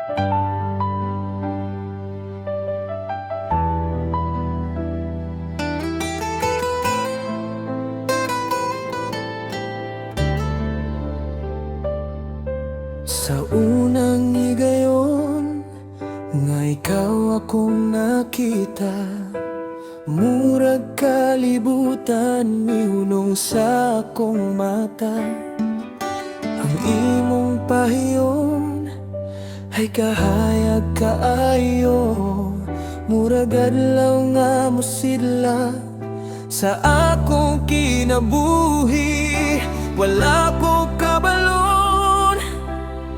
Sa unang higayon nga ikaw akong nakita, murag kalibutan mihunong sa akong mata. Ang imong pahiyon ay kahayag kaayo, murag adlaw nga mosidla sa akong kinabuhi. Wala ko kabalon,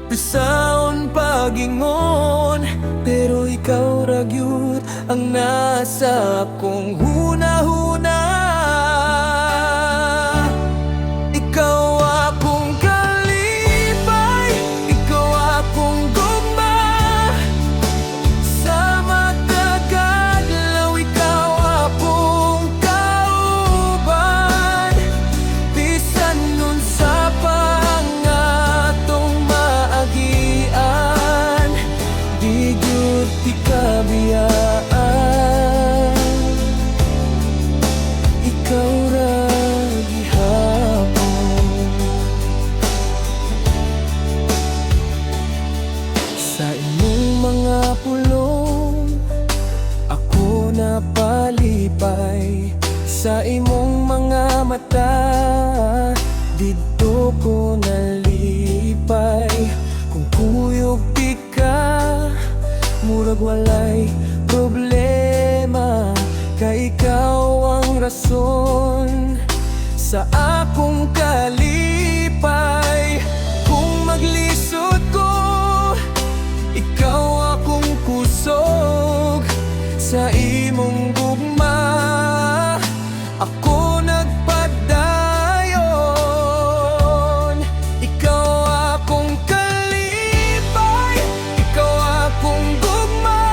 bisaon pagingon, pero ikaw ragyud ang nasa akong hunahuna. Ikaw akong kalipay, ikaw akong gugma, sa matag adlaw ikaw akong kauban. Bisan nun sa pangatong maagian, di gyud ti kabiyaan. Ikaw ra gihapon. Sa imong mga pulong ako napalipay, sa imong mga mata dito ko nalipay. Kung kuyog di ka, murag walay problema, kay ikaw ang rason sa akong kalipay. Kung maglisod ko, ikaw akong kusog sa imong gugma. Ako nagpadayon, ikaw akong kalipay, ikaw akong gugma,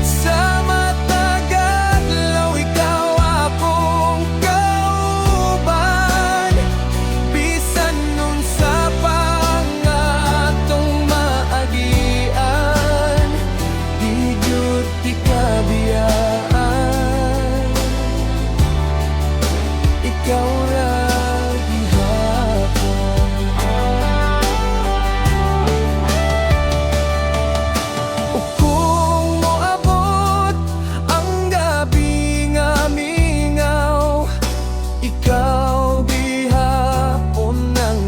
sa matag adlaw ikaw akong kauban. Bisan nun sa pangatong maagian, di gyud ti kabiyaan. Ikaw ra gihapon. O kung moabot ang gabi nga mingaw, ikaw gihapon ang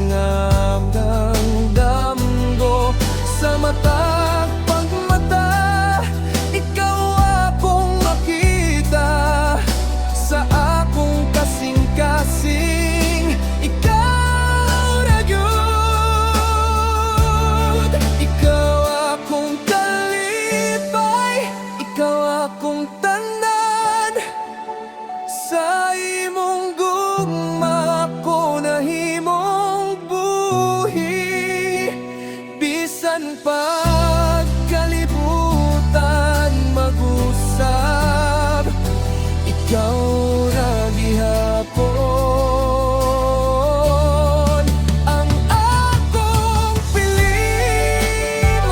damdam ko. Sa matag pagmata, ikaw akong makita, sa akong kasing-kasing ikaw ra gyud. Ikaw akong kalipay, ikaw akong tanan, sa imong gugma ko nahimong buhi. Bisan pag kalibutan mag-usab, ikaw ra gihapon ang akong pilimon.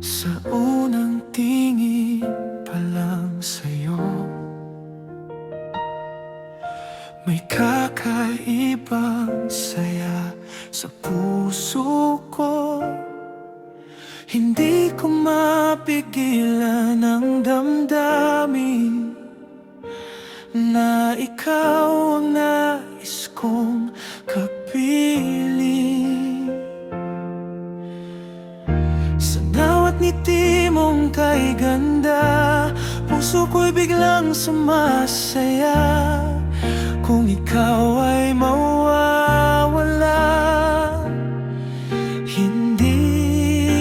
Sa unang tingin pa lang sa'yo, may kakaibang saya sa puso ko. Hindi ko mapigilan ang damdamin na ikaw ang nais kong sumasaya kung ikaw ay mawawala. Hindi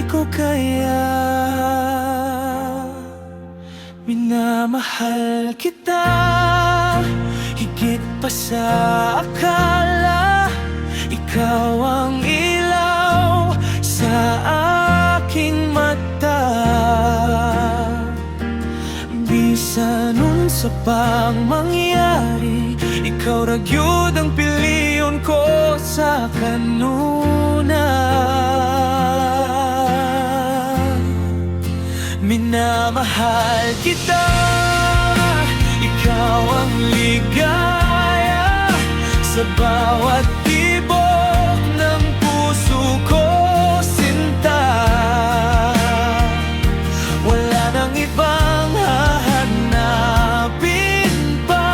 ko kaya. Minamahal kita higit pa sa akala. Ikaw ang ilaw sa aking mata. Bisan unsa pang mangyari, ikaw ra gyud ang piliyon ko sa kanuna. Minamahal kita, ikaw ang ligaya sa bawat tibok ng puso ko, sinta. Wala nang ibang hahanapin pa,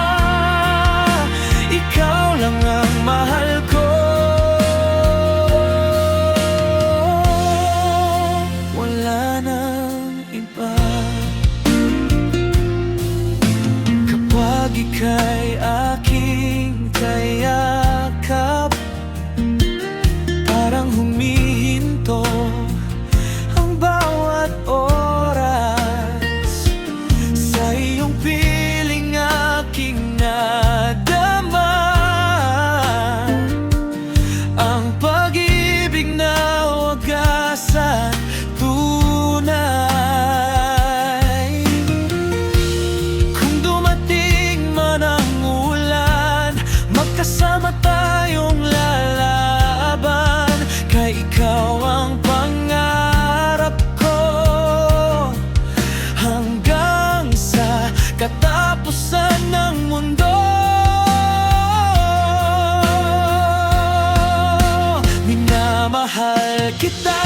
ikaw lang ang mahal ko. Wala nang iba. Kapag ika'y aking kayakap, parang humihinto ang bawat oras. Sa iyong piling aking nadama ang pag-ibig na wagas at tunay. Kung dumating man ang ulan, magkasama tayong lalaban. Kay ikaw ang pangarap ko hanggang sa katapusan ng mundo. Minamahal kita,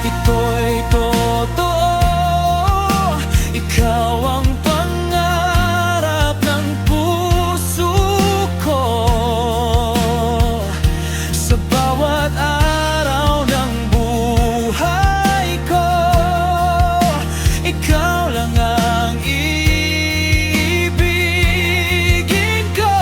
ito'y totoo. Ikaw ang pangarap ng puso ko. Sa bawat araw ng buhay ko, ikaw lang ang iibigin ko.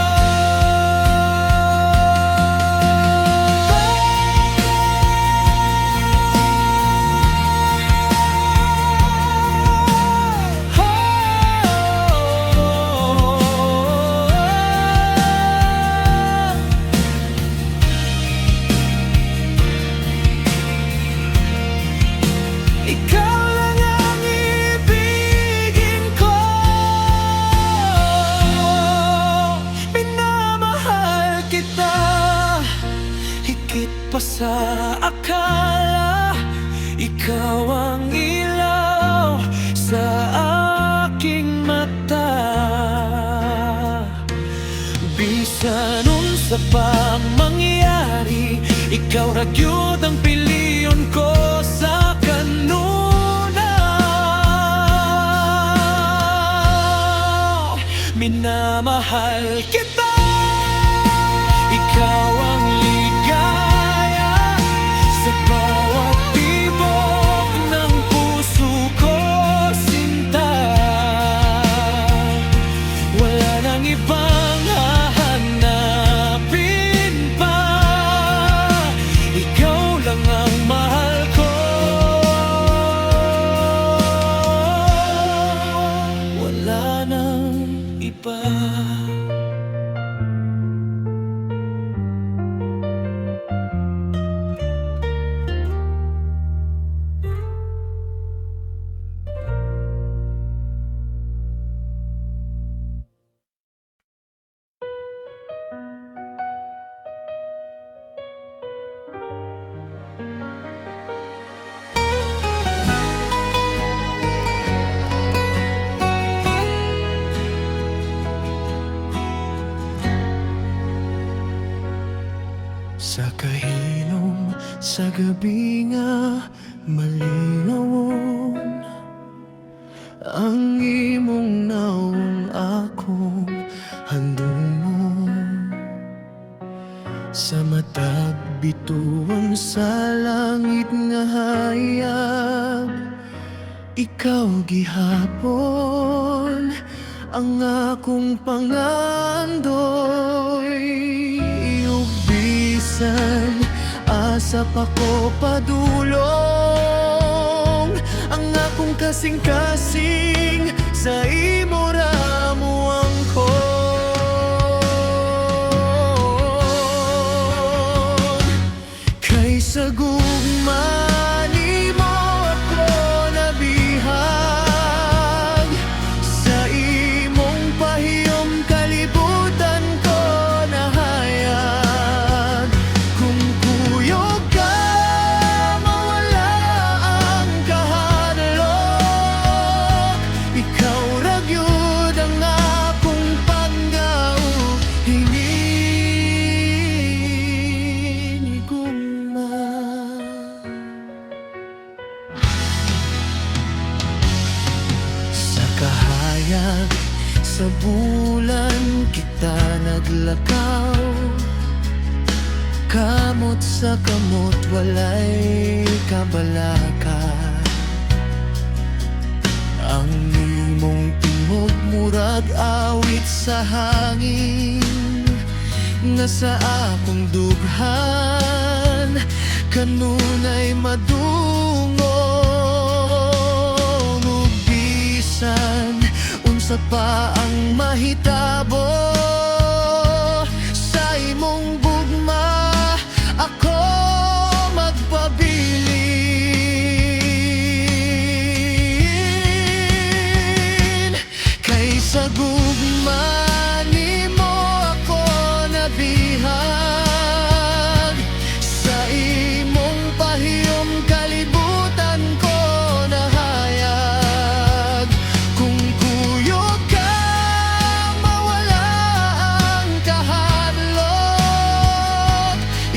Ikaw lang ang ibigin ko. Minamahal kita higit pa sa akala. Ikaw ang ilaw sa aking mata. Bisan unsa pang mangyari, ikaw ra gyud ang piliyon ko sa kanuna. Minamahal kita, ikaw ang ligaya sa bawat tibok ng puso ko, sinta. Wala nang ibang hahanapin pa, ikaw lang ang mahal ko. Wala nang iba. Sa kahilom, sa gabi nga malingawon, ang imong nawong akong handumon. Sa matag bituon sa langit nga hayag, ikaw gihapon ang akong pangandoy. Iubisan, asa pa ko padulong, ang akong kasing-kasing sa imo ramuang ko. Kay sa gugma nimo ako nabihag, sa imong pahiyom kalibutan ko nahayag. Kung kuyog ka, mawala ang kahadlok, ikaw ra gyud ang akong panggaw. Hinigugma sa kahayag, sa bulan kita naglakaw. Kamot sa kamot, walay kabalaka. Ang imong tingog murag awit sa hangin, nga sa akong dughan kanunay madungog. Ubisan, unsa pa ang mahitabo sa imong gugma, ako magpabilin. Kay sa gugma nimo ako nabihag, sa imong pahiyom kalibutan ko nahayag. Kung kuyog ka, mawala ang kahadlok,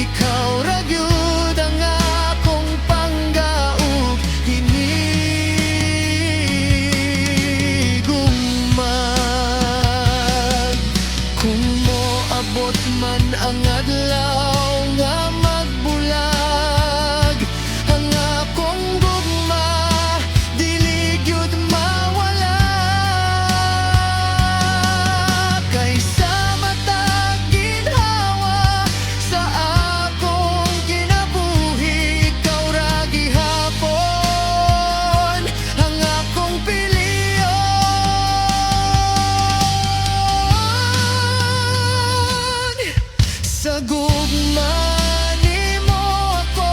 ikaw ra gyud ang akong panggaug. Hinigugma kung moabot man ang adlaw nga magbulag, ang akong gugma dili gyud mawala. Kaysa matag ginhawa sa akong kinabuhi, ikaw ra gihapon ang akong piliyon. Sa gugma nimo ako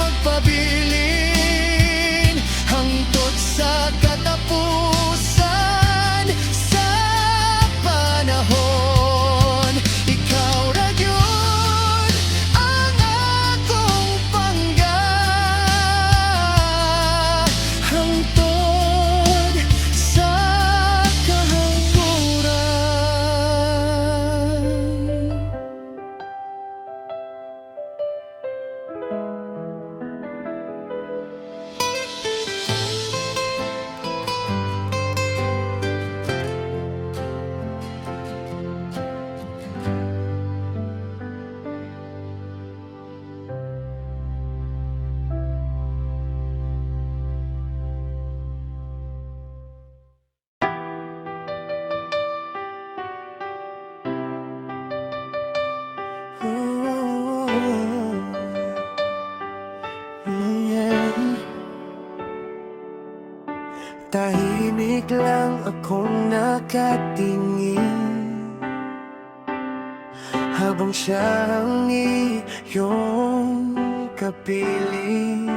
magpabilin, hangtod sa katapusan sa panahon. Ikaw ra gyud ang akong pangga, hangtod sa kahangguran. Tahimik lang akong nakatingin, habang siya ang iyong kapiling.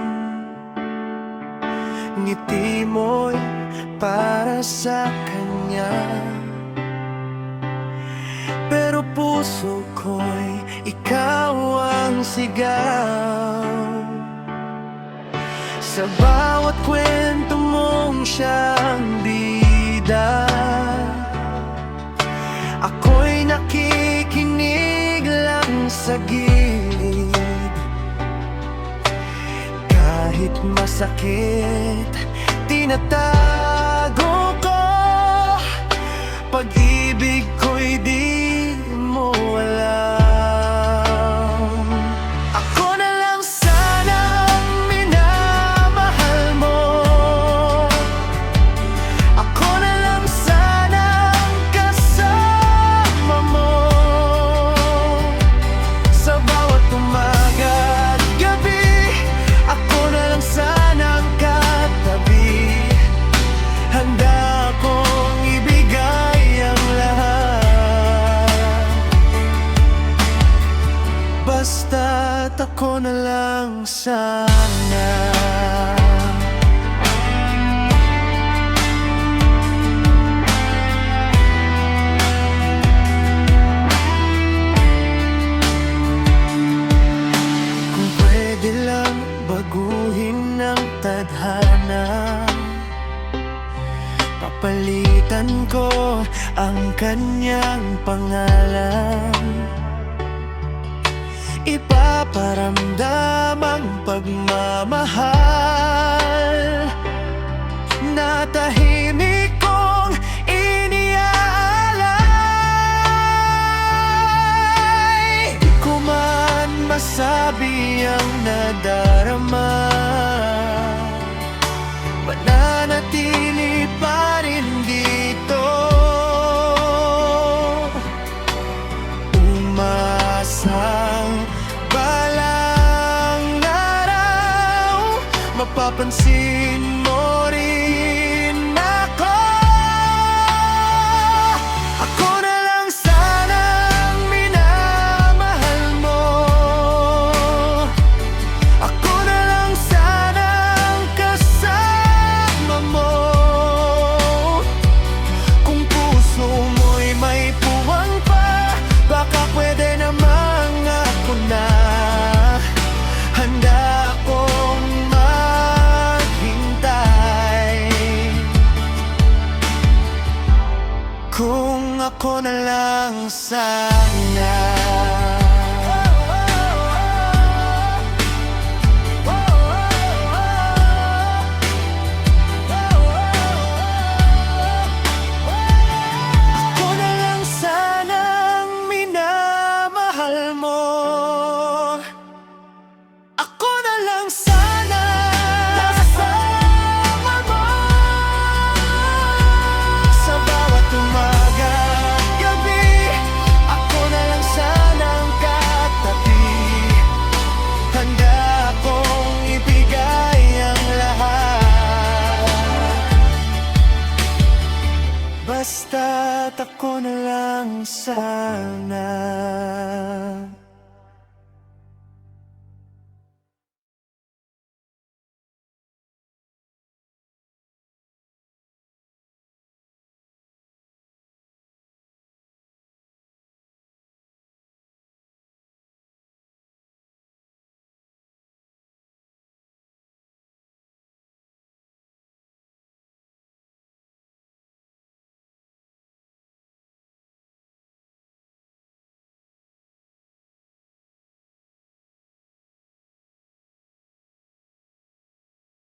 Ngiti mo'y para sa kanya, pero puso ko'y ikaw ang sigaw. Sa bawat kwento mong siyang bida, ako'y nakikinig lang sa gilid. Kahit masakit, tinatago ko, pag-ibig ko'y di mo alam. Ako na lang sana ang minamahal mo, ako na lang sana ang ako na lang sana. Kung pwede lang baguhin ang tadhana, papalitan ko ang kanyang pangalan. Ipaparamdam ang pagmamahal na tahimik kong iniaalay. Di ko man masabi ang nadarama, mananatili pa rin dito. Umasang balang araw, mapapansin mo rin ako. Ako na lang sanang minamahal mo. Ako na lang sanang kasama mo. Kung puso mo'y may puwang pa, baka pwede namang ako na. Handa akong maghintay. Kung ako na lang sana. Ako na lang sanang minamahal mo. Ako na lang sana kasama mo. Sa bawat umaga at gabi, ako na lang sanang katabi. Handa akong ibigay ang lahat, basta't ako na lang sana.